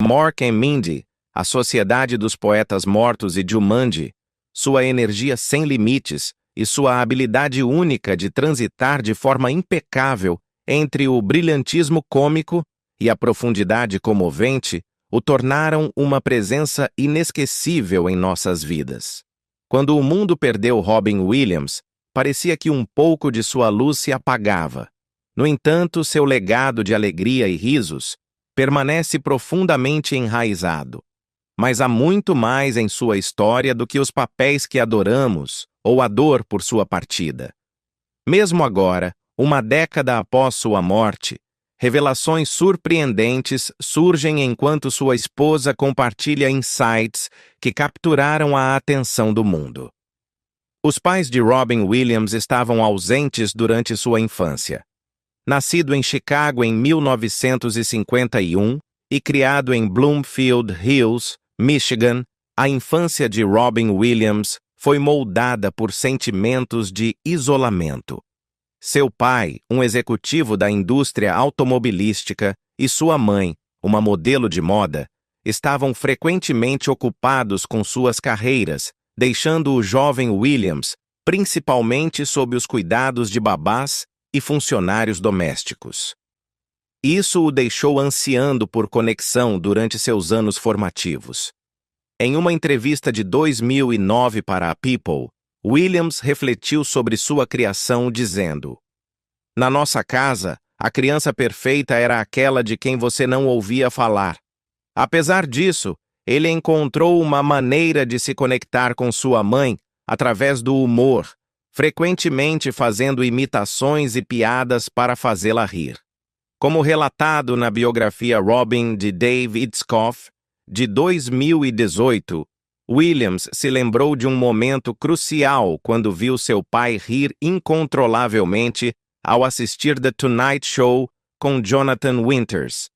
Mork and Mindy, A Sociedade dos Poetas Mortos e Jumanji, sua energia sem limites e sua habilidade única de transitar de forma impecável entre o brilhantismo cômico e a profundidade comovente o tornaram uma presença inesquecível em nossas vidas. Quando o mundo perdeu Robin Williams, parecia que um pouco de sua luz se apagava. No entanto, seu legado de alegria e risos permanece profundamente enraizado. Mas há muito mais em sua história do que os papéis que adoramos ou a dor por sua partida. Mesmo agora, uma década após sua morte, revelações surpreendentes surgem enquanto sua esposa compartilha insights que capturaram a atenção do mundo. Os pais de Robin Williams estavam ausentes durante sua infância. Nascido em Chicago em 1951 e criado em Bloomfield Hills, Michigan, a infância de Robin Williams foi moldada por sentimentos de isolamento. Seu pai, um executivo da indústria automobilística, e sua mãe, uma modelo de moda, estavam frequentemente ocupados com suas carreiras, deixando o jovem Williams principalmente sob os cuidados de babás e funcionários domésticos. Isso o deixou ansiando por conexão durante seus anos formativos. Em uma entrevista de 2009 para a People, Williams refletiu sobre sua criação dizendo: "Na nossa casa, a criança perfeita era aquela de quem você não ouvia falar. Apesar disso, ele encontrou uma maneira de se conectar com sua mãe através do humor, frequentemente fazendo imitações e piadas para fazê-la rir." Como relatado na biografia Robin de Dave Itzkoff, de 2018, Williams se lembrou de um momento crucial quando viu seu pai rir incontrolavelmente ao assistir The Tonight Show com Jonathan Winters.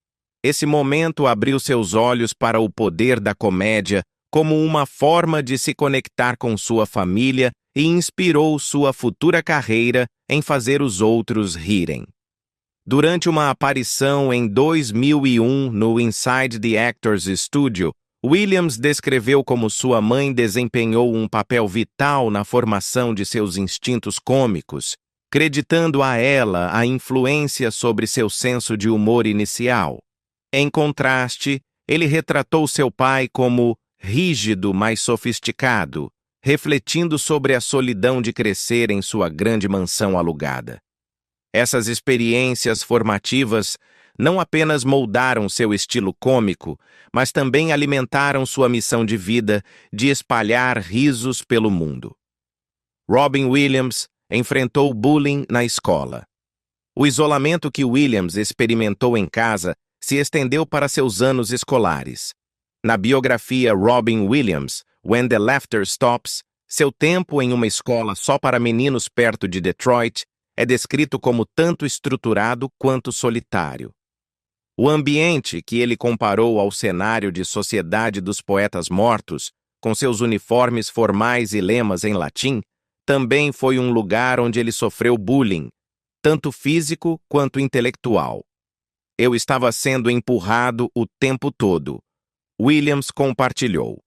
Esse momento abriu seus olhos para o poder da comédia como uma forma de se conectar com sua família e inspirou sua futura carreira em fazer os outros rirem. Durante uma aparição em 2001 no Inside the Actors Studio, Williams descreveu como sua mãe desempenhou um papel vital na formação de seus instintos cômicos, creditando a ela a influência sobre seu senso de humor inicial. Em contraste, ele retratou seu pai como rígido, mas sofisticado, refletindo sobre a solidão de crescer em sua grande mansão alugada. Essas experiências formativas não apenas moldaram seu estilo cômico, mas também alimentaram sua missão de vida de espalhar risos pelo mundo. Robin Williams enfrentou bullying na escola. O isolamento que Williams experimentou em casa se estendeu para seus anos escolares. Na biografia Robin Williams, When the Laughter Stops, seu tempo em uma escola só para meninos perto de Detroit é descrito como tanto estruturado quanto solitário. O ambiente que ele comparou ao cenário de Sociedade dos Poetas Mortos, com seus uniformes formais e lemas em latim, também foi um lugar onde ele sofreu bullying, tanto físico quanto intelectual. "Eu estava sendo empurrado o tempo todo", Williams compartilhou.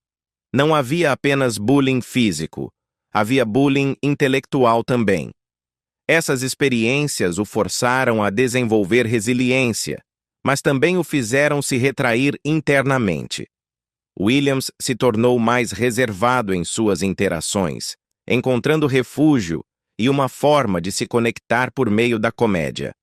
Não havia apenas bullying físico, havia bullying intelectual também. Essas experiências o forçaram a desenvolver resiliência, mas também o fizeram se retrair internamente. Williams se tornou mais reservado em suas interações, encontrando refúgio e uma forma de se conectar por meio da comédia.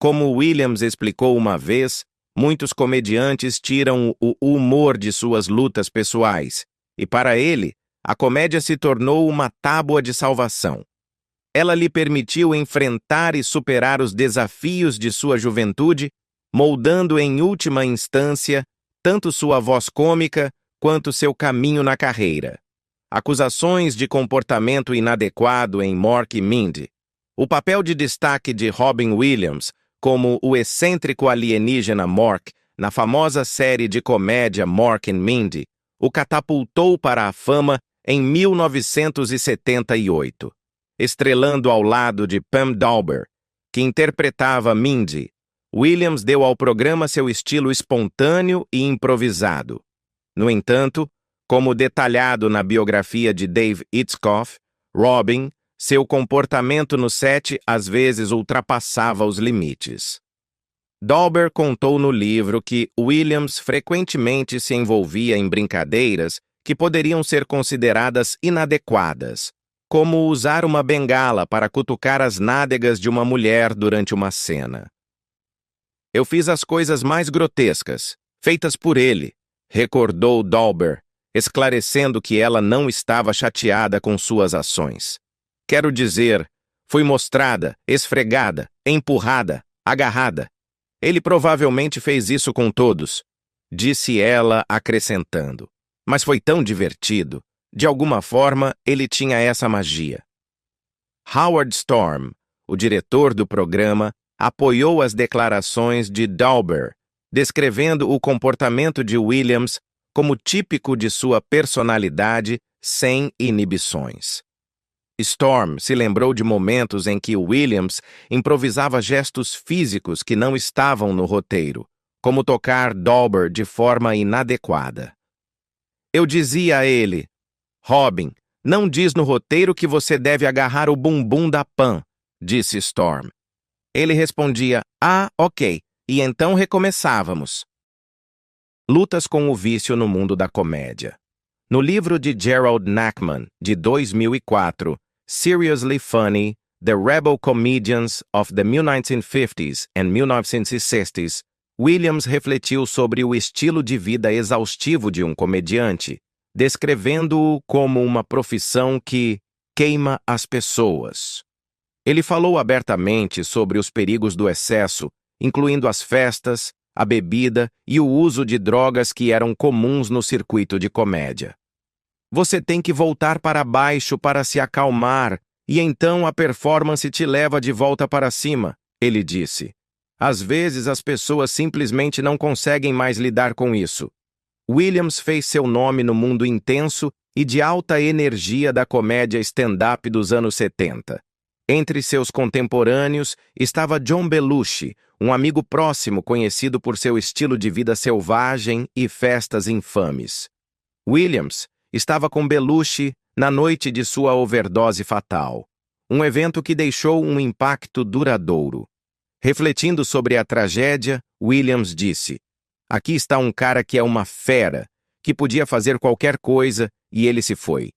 Como Williams explicou uma vez, muitos comediantes tiram o humor de suas lutas pessoais, e para ele, a comédia se tornou uma tábua de salvação. Ela lhe permitiu enfrentar e superar os desafios de sua juventude, moldando em última instância tanto sua voz cômica quanto seu caminho na carreira. Acusações de comportamento inadequado em Mork e Mindy. O papel de destaque de Robin Williams como o excêntrico alienígena Mork na famosa série de comédia Mork and Mindy o catapultou para a fama em 1978. Estrelando ao lado de Pam Dawber, que interpretava Mindy. Williams deu ao programa seu estilo espontâneo e improvisado. No entanto, como detalhado na biografia de Dave Itzkoff, Robin, seu comportamento no set às vezes ultrapassava os limites. Dauber contou no livro que Williams frequentemente se envolvia em brincadeiras que poderiam ser consideradas inadequadas, como usar uma bengala para cutucar as nádegas de uma mulher durante uma cena. Eu fiz as coisas mais grotescas, feitas por ele, recordou Dauber, esclarecendo que ela não estava chateada com suas ações. Quero dizer, fui mostrada, esfregada, empurrada, agarrada. Ele provavelmente fez isso com todos, disse ela, acrescentando. Mas foi tão divertido. De alguma forma, ele tinha essa magia. Howard Storm, o diretor do programa, apoiou as declarações de Dauber, descrevendo o comportamento de Williams como típico de sua personalidade sem inibições. Storm se lembrou de momentos em que Williams improvisava gestos físicos que não estavam no roteiro, como tocar Dauber de forma inadequada. Eu dizia a ele, Robin, não diz no roteiro que você deve agarrar o bumbum da Pam, disse Storm. Ele respondia, ok, e então recomeçávamos. Lutas com o vício no mundo da comédia. No livro de Gerald Nachman, de 2004, Seriously Funny, The Rebel Comedians of the 1950s and 1960s, Williams refletiu sobre o estilo de vida exaustivo de um comediante, descrevendo-o como uma profissão que queima as pessoas. Ele falou abertamente sobre os perigos do excesso, incluindo as festas, a bebida e o uso de drogas que eram comuns no circuito de comédia. Você tem que voltar para baixo para se acalmar, e então a performance te leva de volta para cima, ele disse. Às vezes as pessoas simplesmente não conseguem mais lidar com isso. Williams fez seu nome no mundo intenso e de alta energia da comédia stand-up dos anos 70. Entre seus contemporâneos estava John Belushi, um amigo próximo conhecido por seu estilo de vida selvagem e festas infames. Williams estava com Belushi na noite de sua overdose fatal, um evento que deixou um impacto duradouro. Refletindo sobre a tragédia, Williams disse, aqui está um cara que é uma fera, que podia fazer qualquer coisa e ele se foi.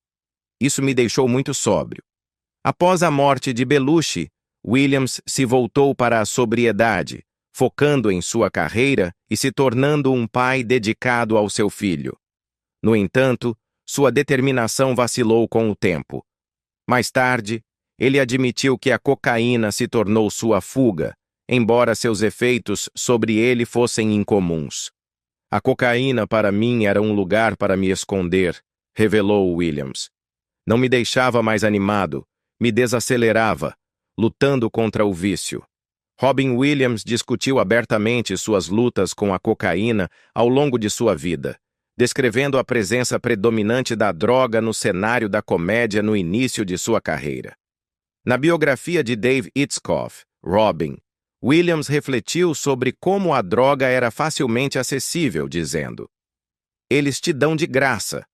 Isso me deixou muito sóbrio. Após a morte de Belushi, Williams se voltou para a sobriedade, focando em sua carreira e se tornando um pai dedicado ao seu filho. No entanto, sua determinação vacilou com o tempo. Mais tarde, ele admitiu que a cocaína se tornou sua fuga, embora seus efeitos sobre ele fossem incomuns. A cocaína para mim era um lugar para me esconder, revelou Williams. Não me deixava mais animado, me desacelerava, lutando contra o vício. Robin Williams discutiu abertamente suas lutas com a cocaína ao longo de sua vida, descrevendo a presença predominante da droga no cenário da comédia no início de sua carreira. Na biografia de Dave Itzkoff, Robin, Williams refletiu sobre como a droga era facilmente acessível, dizendo: eles te dão de graça.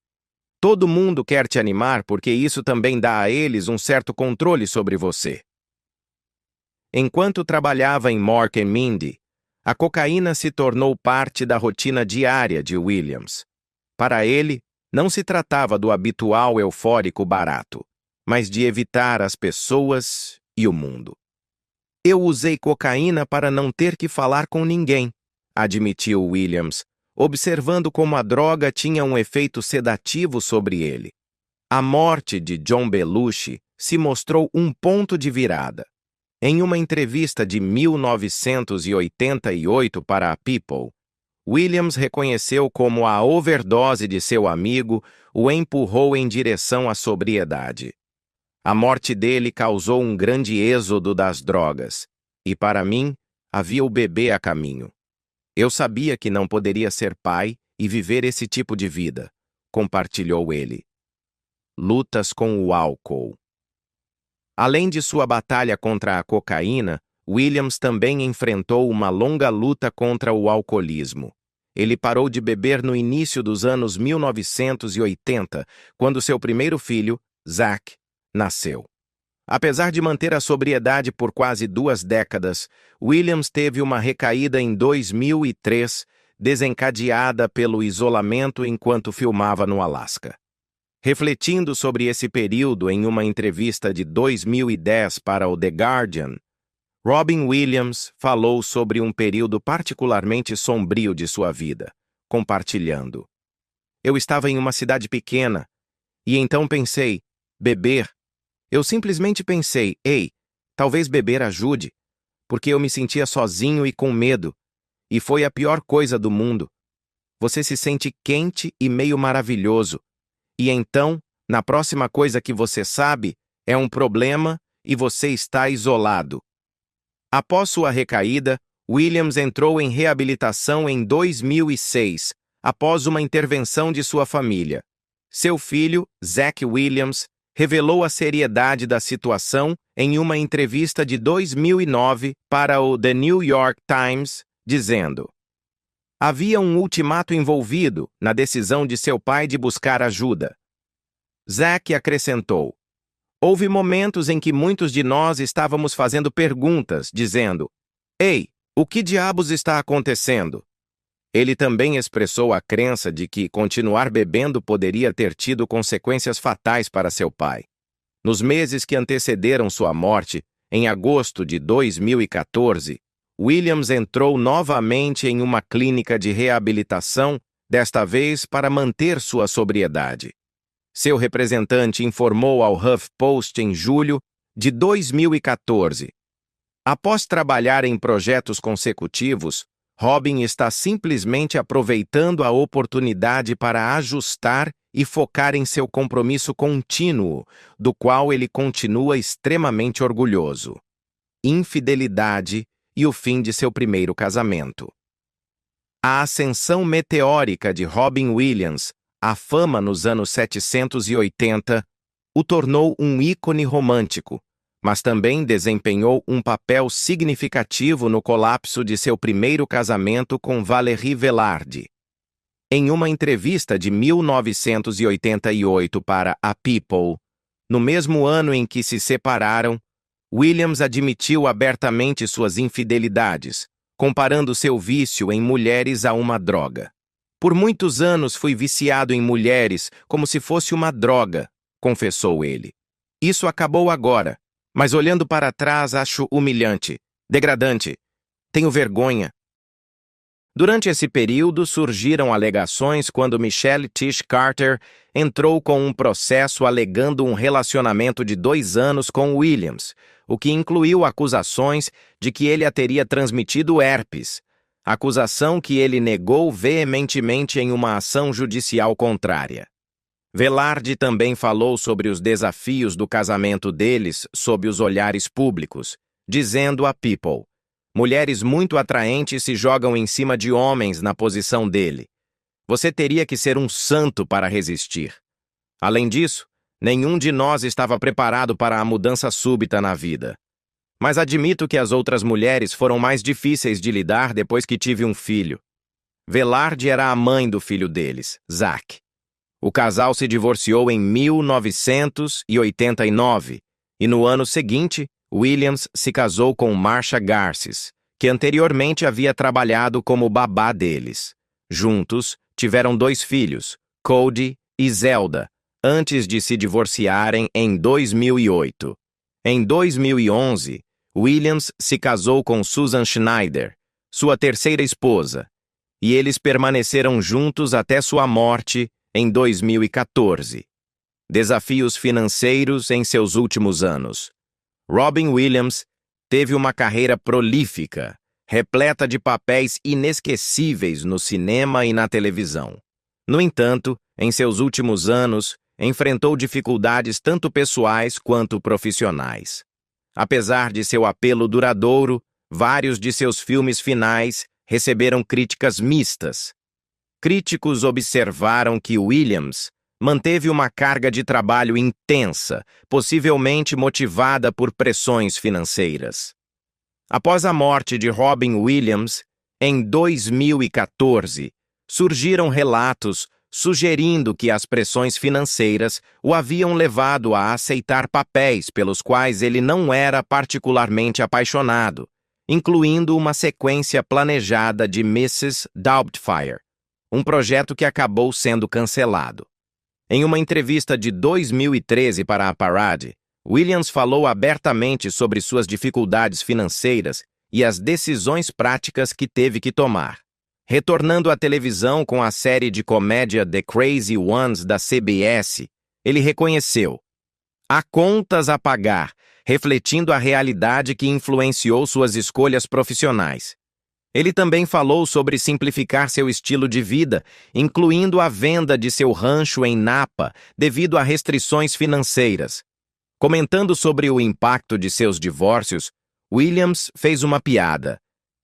Todo mundo quer te animar porque isso também dá a eles um certo controle sobre você. Enquanto trabalhava em Mork and Mindy, a cocaína se tornou parte da rotina diária de Williams. Para ele, não se tratava do habitual eufórico barato, mas de evitar as pessoas e o mundo. Eu usei cocaína para não ter que falar com ninguém, admitiu Williams, observando como a droga tinha um efeito sedativo sobre ele. A morte de John Belushi se mostrou um ponto de virada. Em uma entrevista de 1988 para a People, Williams reconheceu como a overdose de seu amigo o empurrou em direção à sobriedade. A morte dele causou um grande êxodo das drogas, e para mim, havia o bebê a caminho. Eu sabia que não poderia ser pai e viver esse tipo de vida, compartilhou ele. Lutas com o álcool. Além de sua batalha contra a cocaína, Williams também enfrentou uma longa luta contra o alcoolismo. Ele parou de beber no início dos anos 1980, quando seu primeiro filho, Zach, nasceu. Apesar de manter a sobriedade por quase 2 décadas, Williams teve uma recaída em 2003, desencadeada pelo isolamento enquanto filmava no Alasca. Refletindo sobre esse período em uma entrevista de 2010 para o The Guardian, Robin Williams falou sobre um período particularmente sombrio de sua vida, compartilhando: "Eu estava em uma cidade pequena, e então pensei, beber. Eu simplesmente pensei, ei, talvez beber ajude, porque eu me sentia sozinho e com medo, e foi a pior coisa do mundo. Você se sente quente e meio maravilhoso, e então, na próxima coisa que você sabe, é um problema e você está isolado." Após sua recaída, Williams entrou em reabilitação em 2006, após uma intervenção de sua família. Seu filho, Zach Williams, revelou a seriedade da situação em uma entrevista de 2009 para o The New York Times, dizendo: "Havia um ultimato envolvido na decisão de seu pai de buscar ajuda." Zach acrescentou: "Houve momentos em que muitos de nós estávamos fazendo perguntas, dizendo: ei, o que diabos está acontecendo?" Ele também expressou a crença de que continuar bebendo poderia ter tido consequências fatais para seu pai. Nos meses que antecederam sua morte, em agosto de 2014, Williams entrou novamente em uma clínica de reabilitação, desta vez para manter sua sobriedade. Seu representante informou ao HuffPost em julho de 2014. Após trabalhar em projetos consecutivos, Robin está simplesmente aproveitando a oportunidade para ajustar e focar em seu compromisso contínuo, do qual ele continua extremamente orgulhoso: infidelidade e o fim de seu primeiro casamento. A ascensão meteórica de Robin Williams, a fama nos anos 780, o tornou um ícone romântico, mas também desempenhou um papel significativo no colapso de seu primeiro casamento com Valerie Velarde. Em uma entrevista de 1988 para a People, no mesmo ano em que se separaram, Williams admitiu abertamente suas infidelidades, comparando seu vício em mulheres a uma droga. "Por muitos anos fui viciado em mulheres como se fosse uma droga", confessou ele. "Isso acabou agora, mas olhando para trás acho humilhante, degradante. Tenho vergonha." Durante esse período surgiram alegações quando Michelle Tish Carter entrou com um processo alegando um relacionamento de 2 anos com Williams, o que incluiu acusações de que ele a teria transmitido herpes, acusação que ele negou veementemente em uma ação judicial contrária. Velarde também falou sobre os desafios do casamento deles sob os olhares públicos, dizendo a People: "Mulheres muito atraentes se jogam em cima de homens na posição dele. Você teria que ser um santo para resistir. Além disso, nenhum de nós estava preparado para a mudança súbita na vida. Mas admito que as outras mulheres foram mais difíceis de lidar depois que tive um filho." Velarde era a mãe do filho deles, Zach. O casal se divorciou em 1989 e no ano seguinte, Williams se casou com Marcia Garces, que anteriormente havia trabalhado como babá deles. Juntos, tiveram 2 filhos, Cody e Zelda, antes de se divorciarem em 2008. Em 2011, Williams se casou com Susan Schneider, sua terceira esposa, e eles permaneceram juntos até sua morte em 2014. Desafios financeiros em seus últimos anos. Robin Williams teve uma carreira prolífica, repleta de papéis inesquecíveis no cinema e na televisão. No entanto, em seus últimos anos, enfrentou dificuldades tanto pessoais quanto profissionais. Apesar de seu apelo duradouro, vários de seus filmes finais receberam críticas mistas. Críticos observaram que Williams manteve uma carga de trabalho intensa, possivelmente motivada por pressões financeiras. Após a morte de Robin Williams, em 2014, surgiram relatos sugerindo que as pressões financeiras o haviam levado a aceitar papéis pelos quais ele não era particularmente apaixonado, incluindo uma sequência planejada de Mrs. Doubtfire, um projeto que acabou sendo cancelado. Em uma entrevista de 2013 para a Parade, Williams falou abertamente sobre suas dificuldades financeiras e as decisões práticas que teve que tomar. Retornando à televisão com a série de comédia The Crazy Ones da CBS, ele reconheceu: há contas a pagar, refletindo a realidade que influenciou suas escolhas profissionais. Ele também falou sobre simplificar seu estilo de vida, incluindo a venda de seu rancho em Napa devido a restrições financeiras. Comentando sobre o impacto de seus divórcios, Williams fez uma piada.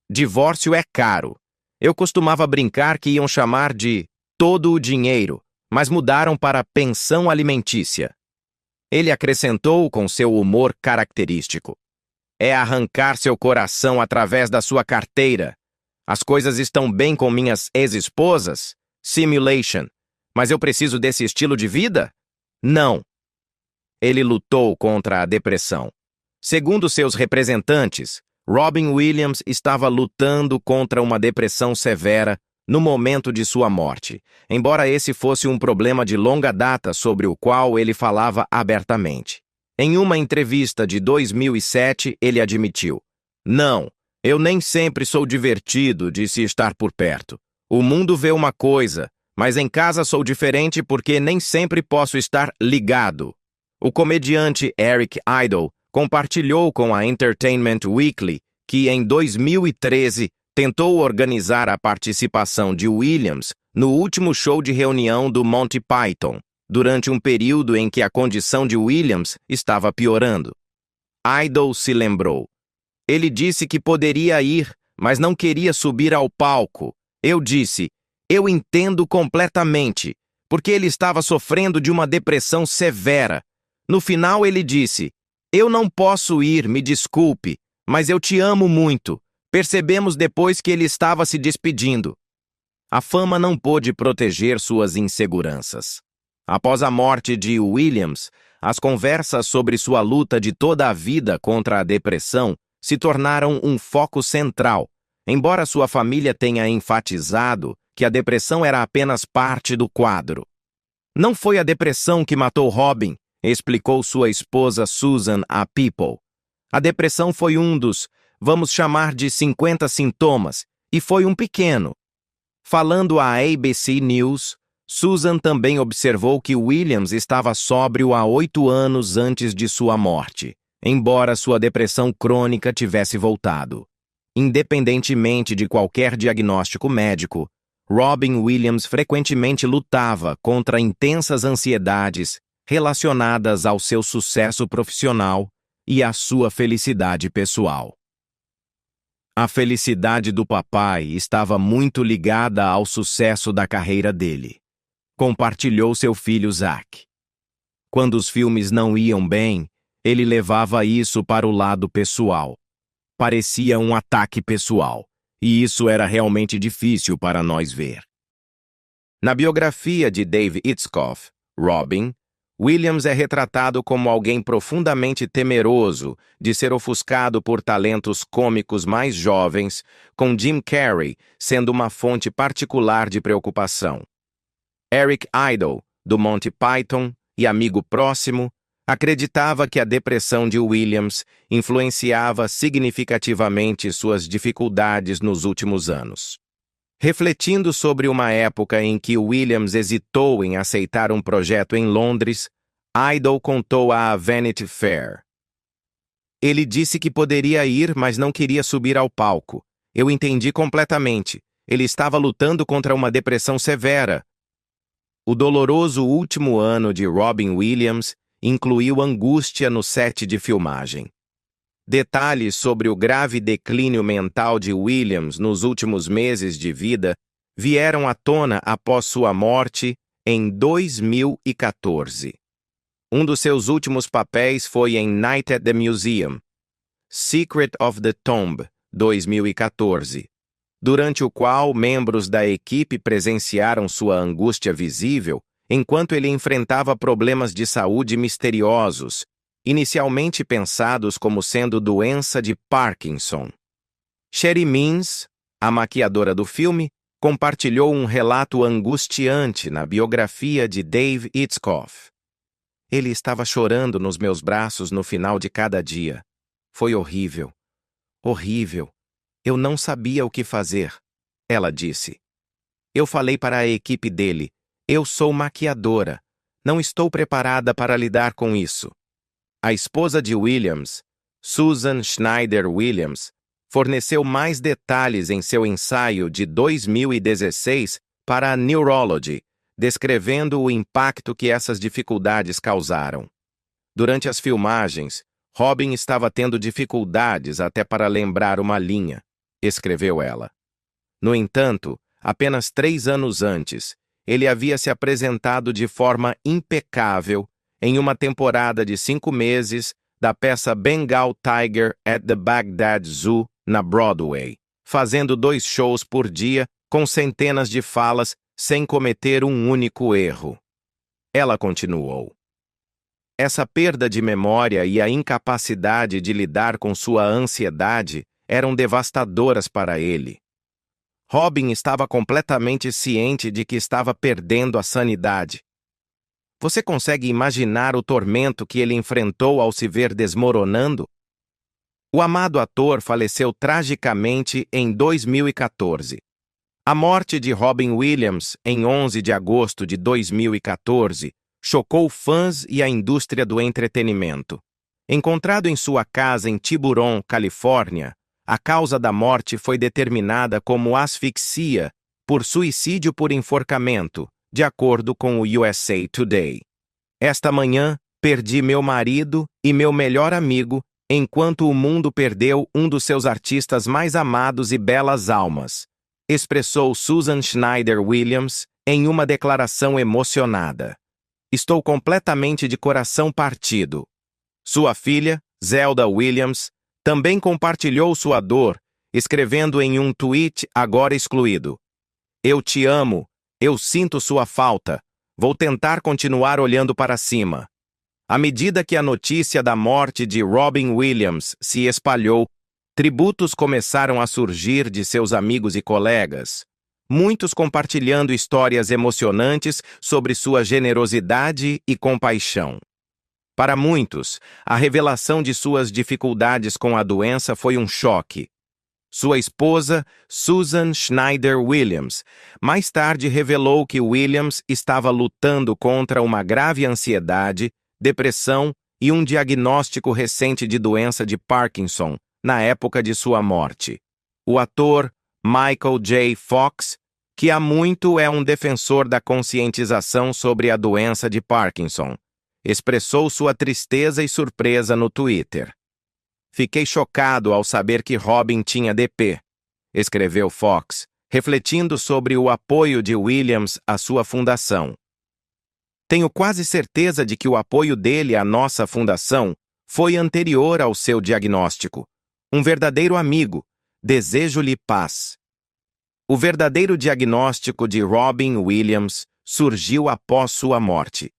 Divórcio é caro. Eu costumava brincar que iam chamar de todo o dinheiro, mas mudaram para pensão alimentícia. Ele acrescentou com seu humor característico: é arrancar seu coração através da sua carteira. As coisas estão bem com minhas ex-esposas? Simulation. Mas eu preciso desse estilo de vida? Não. Ele lutou contra a depressão. Segundo seus representantes, Robin Williams estava lutando contra uma depressão severa no momento de sua morte, embora esse fosse um problema de longa data sobre o qual ele falava abertamente. Em uma entrevista de 2007, ele admitiu: não, eu nem sempre sou divertido de se estar por perto. O mundo vê uma coisa, mas em casa sou diferente porque nem sempre posso estar ligado. O comediante Eric Idle compartilhou com a Entertainment Weekly que, em 2013, tentou organizar a participação de Williams no último show de reunião do Monty Python, durante um período em que a condição de Williams estava piorando. Idle se lembrou: ele disse que poderia ir, mas não queria subir ao palco. Eu disse: eu entendo completamente, porque ele estava sofrendo de uma depressão severa. No final ele disse: eu não posso ir, me desculpe, mas eu te amo muito. Percebemos depois que ele estava se despedindo. A fama não pôde proteger suas inseguranças. Após a morte de Williams, as conversas sobre sua luta de toda a vida contra a depressão se tornaram um foco central, embora sua família tenha enfatizado que a depressão era apenas parte do quadro. Não foi a depressão que matou Robin, explicou sua esposa Susan a People. A depressão foi um dos, vamos chamar de 50 sintomas, e foi um pequeno. Falando à ABC News, Susan também observou que Williams estava sóbrio há 8 anos antes de sua morte, embora sua depressão crônica tivesse voltado. Independentemente de qualquer diagnóstico médico, Robin Williams frequentemente lutava contra intensas ansiedades relacionadas ao seu sucesso profissional e à sua felicidade pessoal. A felicidade do papai estava muito ligada ao sucesso da carreira dele, compartilhou seu filho Zach. Quando os filmes não iam bem, ele levava isso para o lado pessoal. Parecia um ataque pessoal, e isso era realmente difícil para nós ver. Na biografia de Dave Itzkoff, Robin, Williams é retratado como alguém profundamente temeroso de ser ofuscado por talentos cômicos mais jovens, com Jim Carrey sendo uma fonte particular de preocupação. Eric Idle, do Monty Python e amigo próximo, acreditava que a depressão de Williams influenciava significativamente suas dificuldades nos últimos anos. Refletindo sobre uma época em que Williams hesitou em aceitar um projeto em Londres, Idle contou à Vanity Fair: ele disse que poderia ir, mas não queria subir ao palco. Eu entendi completamente. Ele estava lutando contra uma depressão severa. O doloroso último ano de Robin Williams incluiu angústia no set de filmagem. Detalhes sobre o grave declínio mental de Williams nos últimos meses de vida vieram à tona após sua morte em 2014. Um dos seus últimos papéis foi em Night at the Museum. Secret of the Tomb, 2014, durante o qual membros da equipe presenciaram sua angústia visível enquanto ele enfrentava problemas de saúde misteriosos, inicialmente pensados como sendo doença de Parkinson. Sherry Means, a maquiadora do filme, compartilhou um relato angustiante na biografia de Dave Itzkoff. Ele estava chorando nos meus braços no final de cada dia. Foi horrível. Horrível. Eu não sabia o que fazer. Ela disse. Eu falei para a equipe dele, eu sou maquiadora. Não estou preparada para lidar com isso. A esposa de Williams, Susan Schneider Williams, forneceu mais detalhes em seu ensaio de 2016 para a Neurology, descrevendo o impacto que essas dificuldades causaram. Durante as filmagens, Robin estava tendo dificuldades até para lembrar uma linha, escreveu ela. No entanto, apenas 3 anos antes, ele havia se apresentado de forma impecável em uma temporada de 5 meses da peça Bengal Tiger at the Baghdad Zoo, na Broadway, fazendo 2 shows por dia com centenas de falas sem cometer um único erro. Ela continuou. Essa perda de memória e a incapacidade de lidar com sua ansiedade eram devastadoras para ele. Robin estava completamente ciente de que estava perdendo a sanidade. Você consegue imaginar o tormento que ele enfrentou ao se ver desmoronando? O amado ator faleceu tragicamente em 2014. A morte de Robin Williams, em 11 de agosto de 2014, chocou fãs e a indústria do entretenimento. Encontrado em sua casa em Tiburon, Califórnia, a causa da morte foi determinada como asfixia por suicídio por enforcamento, de acordo com o USA Today. Esta manhã, perdi meu marido e meu melhor amigo, enquanto o mundo perdeu um dos seus artistas mais amados e belas almas, expressou Susan Schneider Williams em uma declaração emocionada. Estou completamente de coração partido. Sua filha, Zelda Williams, também compartilhou sua dor, escrevendo em um tweet agora excluído. Eu te amo, eu sinto sua falta, vou tentar continuar olhando para cima. À medida que a notícia da morte de Robin Williams se espalhou, tributos começaram a surgir de seus amigos e colegas, muitos compartilhando histórias emocionantes sobre sua generosidade e compaixão. Para muitos, a revelação de suas dificuldades com a doença foi um choque. Sua esposa, Susan Schneider Williams, mais tarde revelou que Williams estava lutando contra uma grave ansiedade, depressão e um diagnóstico recente de doença de Parkinson, na época de sua morte. O ator Michael J. Fox, que há muito é um defensor da conscientização sobre a doença de Parkinson, expressou sua tristeza e surpresa no Twitter. Fiquei chocado ao saber que Robin tinha DP, escreveu Fox, refletindo sobre o apoio de Williams à sua fundação. Tenho quase certeza de que o apoio dele à nossa fundação foi anterior ao seu diagnóstico. Um verdadeiro amigo. Desejo-lhe paz. O verdadeiro diagnóstico de Robin Williams surgiu após sua morte.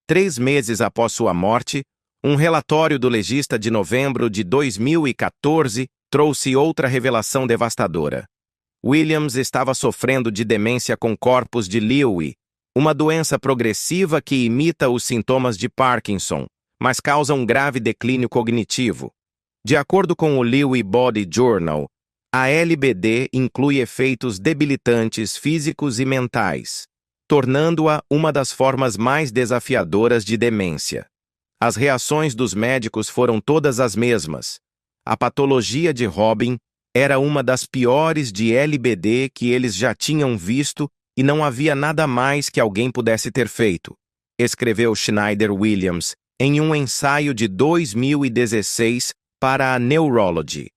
3 meses após sua morte, um relatório do legista de novembro de 2014 trouxe outra revelação devastadora. Williams estava sofrendo de demência com corpus de Lewy, uma doença progressiva que imita os sintomas de Parkinson, mas causa um grave declínio cognitivo. De acordo com o Lewy Body Journal, a LBD inclui efeitos debilitantes físicos e mentais, tornando-a uma das formas mais desafiadoras de demência. As reações dos médicos foram todas as mesmas. A patologia de Robin era uma das piores de LBD que eles já tinham visto e não havia nada mais que alguém pudesse ter feito, escreveu Schneider Williams em um ensaio de 2016 para a Neurology.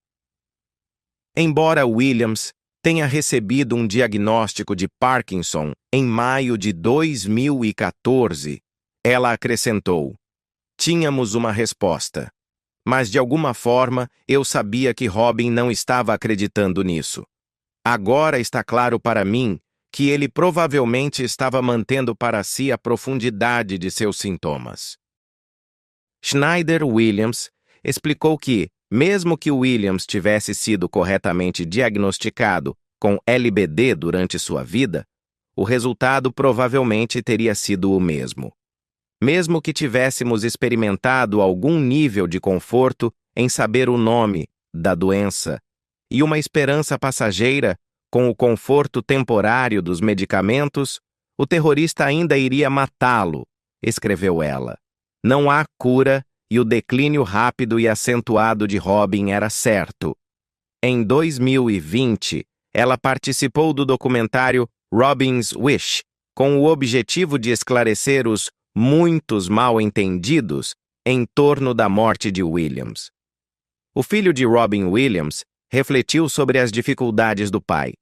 Embora Williams tenha recebido um diagnóstico de Parkinson em maio de 2014, ela acrescentou: tínhamos uma resposta. Mas de alguma forma, eu sabia que Robin não estava acreditando nisso. Agora está claro para mim que ele provavelmente estava mantendo para si a profundidade de seus sintomas. Schneider-Williams explicou que, mesmo que Williams tivesse sido corretamente diagnosticado com LBD durante sua vida, o resultado provavelmente teria sido o mesmo. Mesmo que tivéssemos experimentado algum nível de conforto em saber o nome da doença e uma esperança passageira com o conforto temporário dos medicamentos, o terrorista ainda iria matá-lo, escreveu ela. Não há cura e o declínio rápido e acentuado de Robin era certo. Em 2020, ela participou do documentário Robin's Wish, com o objetivo de esclarecer os muitos mal-entendidos em torno da morte de Williams. O filho de Robin Williams refletiu sobre as dificuldades do pai.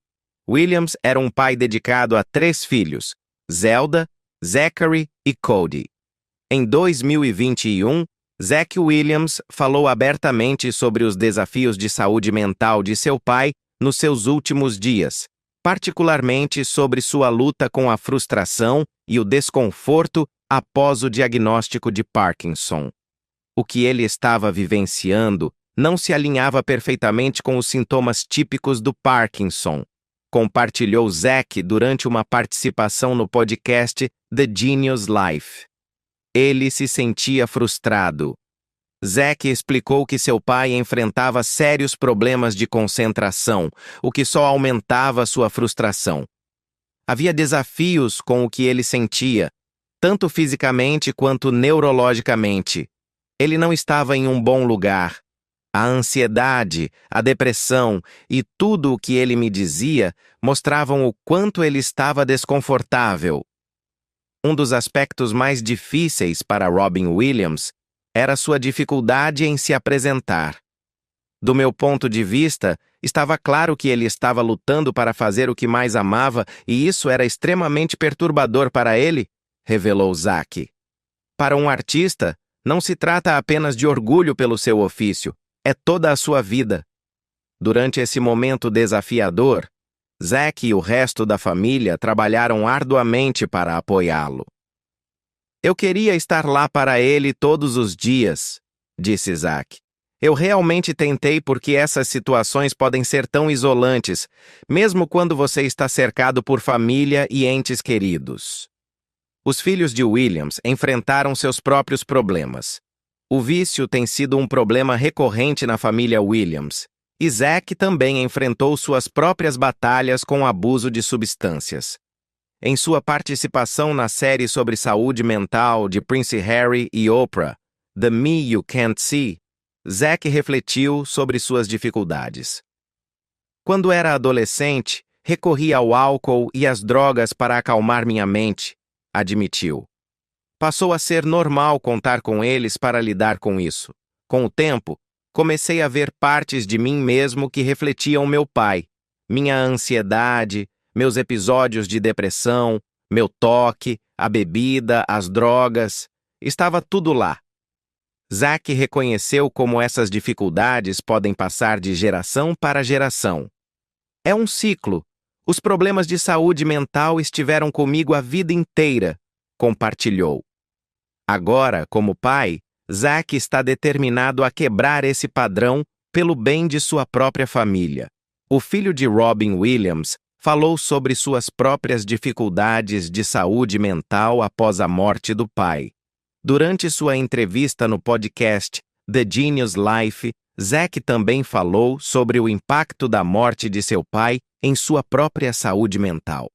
Williams era um pai dedicado a 3 filhos, Zelda, Zachary e Cody. Em 2021, Zach Williams falou abertamente sobre os desafios de saúde mental de seu pai nos seus últimos dias, particularmente sobre sua luta com a frustração e o desconforto após o diagnóstico de Parkinson. O que ele estava vivenciando não se alinhava perfeitamente com os sintomas típicos do Parkinson, compartilhou Zach durante uma participação no podcast The Genius Life. Ele se sentia frustrado. Zach explicou que seu pai enfrentava sérios problemas de concentração, o que só aumentava sua frustração. Havia desafios com o que ele sentia, tanto fisicamente quanto neurologicamente. Ele não estava em um bom lugar. A ansiedade, a depressão e tudo o que ele me dizia mostravam o quanto ele estava desconfortável. Um dos aspectos mais difíceis para Robin Williams era sua dificuldade em se apresentar. Do meu ponto de vista, estava claro que ele estava lutando para fazer o que mais amava e isso era extremamente perturbador para ele, revelou Zach. Para um artista, não se trata apenas de orgulho pelo seu ofício, é toda a sua vida. Durante esse momento desafiador, Zach e o resto da família trabalharam arduamente para apoiá-lo. Eu queria estar lá para ele todos os dias, disse Zach. Eu realmente tentei porque essas situações podem ser tão isolantes, mesmo quando você está cercado por família e entes queridos. Os filhos de Williams enfrentaram seus próprios problemas. O vício tem sido um problema recorrente na família Williams, e Zach também enfrentou suas próprias batalhas com o abuso de substâncias. Em sua participação na série sobre saúde mental de Prince Harry e Oprah, The Me You Can't See, Zach refletiu sobre suas dificuldades. Quando era adolescente, recorri ao álcool e às drogas para acalmar minha mente, admitiu. Passou a ser normal contar com eles para lidar com isso. Com o tempo, comecei a ver partes de mim mesmo que refletiam meu pai, minha ansiedade, meus episódios de depressão, meu toque, a bebida, as drogas, estava tudo lá. Zach reconheceu como essas dificuldades podem passar de geração para geração. É um ciclo. Os problemas de saúde mental estiveram comigo a vida inteira, compartilhou. Agora, como pai, Zach está determinado a quebrar esse padrão pelo bem de sua própria família. O filho de Robin Williams falou sobre suas próprias dificuldades de saúde mental após a morte do pai. Durante sua entrevista no podcast The Genius Life, Zach também falou sobre o impacto da morte de seu pai em sua própria saúde mental.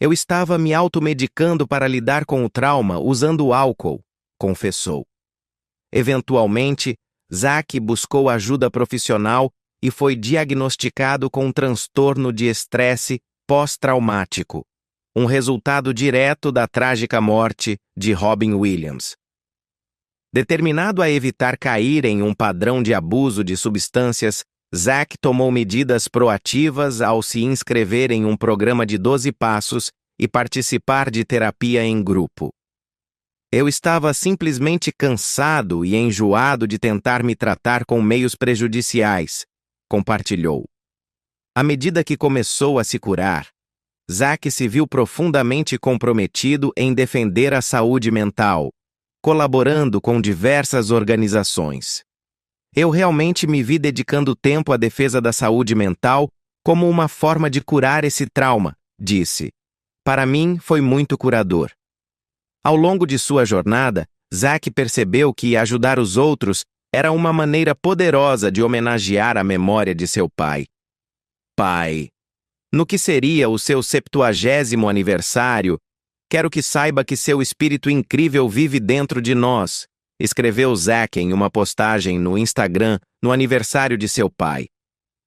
Eu estava me automedicando para lidar com o trauma usando álcool, confessou. Eventualmente, Zach buscou ajuda profissional e foi diagnosticado com um transtorno de estresse pós-traumático, um resultado direto da trágica morte de Robin Williams. Determinado a evitar cair em um padrão de abuso de substâncias, Zach tomou medidas proativas ao se inscrever em um programa de 12 passos e participar de terapia em grupo. Eu estava simplesmente cansado e enjoado de tentar me tratar com meios prejudiciais, compartilhou. À medida que começou a se curar, Zack se viu profundamente comprometido em defender a saúde mental, colaborando com diversas organizações. Eu realmente me vi dedicando tempo à defesa da saúde mental como uma forma de curar esse trauma, disse. Para mim, foi muito curador. Ao longo de sua jornada, Zack percebeu que ajudar os outros era uma maneira poderosa de homenagear a memória de seu pai. Pai, no que seria o seu 70º aniversário, quero que saiba que seu espírito incrível vive dentro de nós, escreveu Zack em uma postagem no Instagram no aniversário de seu pai.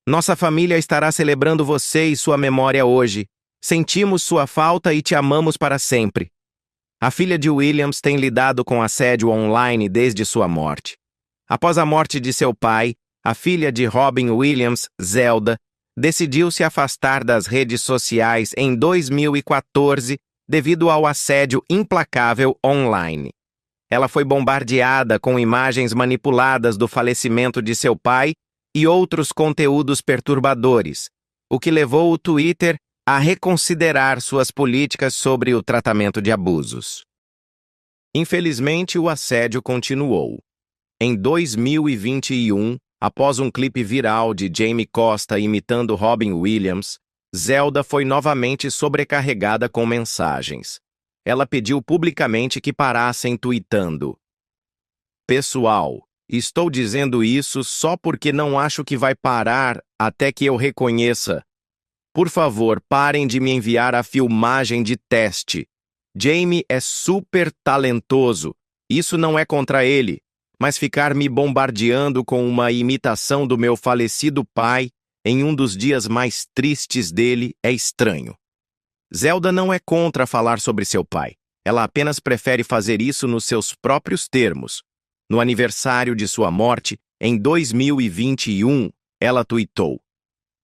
Nossa família estará celebrando você e sua memória hoje. Sentimos sua falta e te amamos para sempre. A filha de Williams tem lidado com assédio online desde sua morte. Após a morte de seu pai, a filha de Robin Williams, Zelda, decidiu se afastar das redes sociais em 2014 devido ao assédio implacável online. Ela foi bombardeada com imagens manipuladas do falecimento de seu pai e outros conteúdos perturbadores, o que levou o Twitter a reconsiderar suas políticas sobre o tratamento de abusos. Infelizmente, o assédio continuou. Em 2021, após um clipe viral de Jamie Costa imitando Robin Williams, Zelda foi novamente sobrecarregada com mensagens. Ela pediu publicamente que parassem tweetando. Pessoal, estou dizendo isso só porque não acho que vai parar até que eu reconheça. Por favor, parem de me enviar a filmagem de teste. Jamie é super talentoso. Isso não é contra ele. Mas ficar me bombardeando com uma imitação do meu falecido pai em um dos dias mais tristes dele é estranho. Zelda não é contra falar sobre seu pai. Ela apenas prefere fazer isso nos seus próprios termos. No aniversário de sua morte, em 2021, ela tuitou: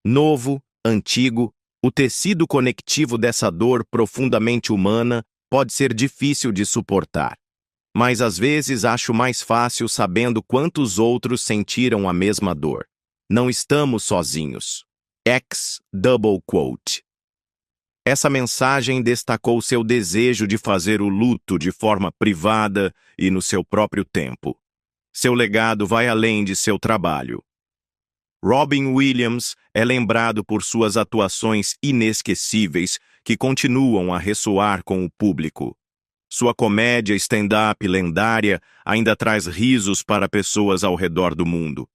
Novo, antigo, o tecido conectivo dessa dor profundamente humana pode ser difícil de suportar. Mas às vezes acho mais fácil sabendo quantos outros sentiram a mesma dor. Não estamos sozinhos. Double quote. Essa mensagem destacou seu desejo de fazer o luto de forma privada e no seu próprio tempo. Seu legado vai além de seu trabalho. Robin Williams é lembrado por suas atuações inesquecíveis que continuam a ressoar com o público. Sua comédia stand-up lendária ainda traz risos para pessoas ao redor do mundo.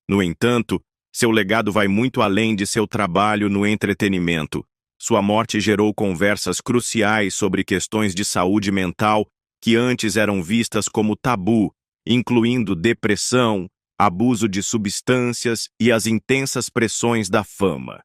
No entanto, seu legado vai muito além de seu trabalho no entretenimento. Sua morte gerou conversas cruciais sobre questões de saúde mental que antes eram vistas como tabu, incluindo depressão, abuso de substâncias e as intensas pressões da fama.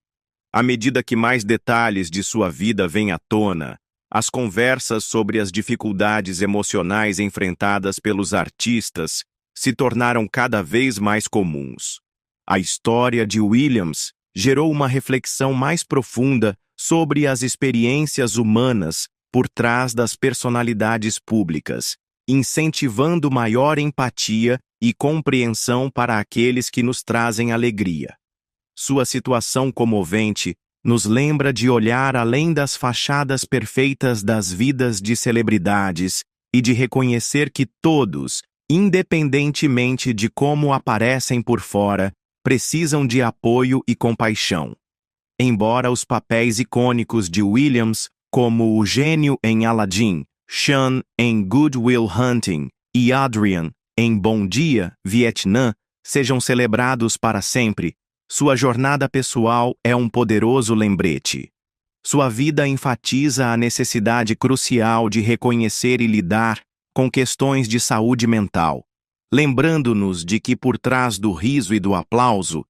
À medida que mais detalhes de sua vida vêm à tona, as conversas sobre as dificuldades emocionais enfrentadas pelos artistas se tornaram cada vez mais comuns. A história de Williams gerou uma reflexão mais profunda sobre as experiências humanas por trás das personalidades públicas, incentivando maior empatia e compreensão para aqueles que nos trazem alegria. Sua situação comovente nos lembra de olhar além das fachadas perfeitas das vidas de celebridades e de reconhecer que todos, independentemente de como aparecem por fora, precisam de apoio e compaixão. Embora os papéis icônicos de Williams, como o gênio em Aladdin, Sean em Good Will Hunting e Adrian em Bom Dia, Vietnã, sejam celebrados para sempre, sua jornada pessoal é um poderoso lembrete. Sua vida enfatiza a necessidade crucial de reconhecer e lidar com questões de saúde mental, lembrando-nos de que por trás do riso e do aplauso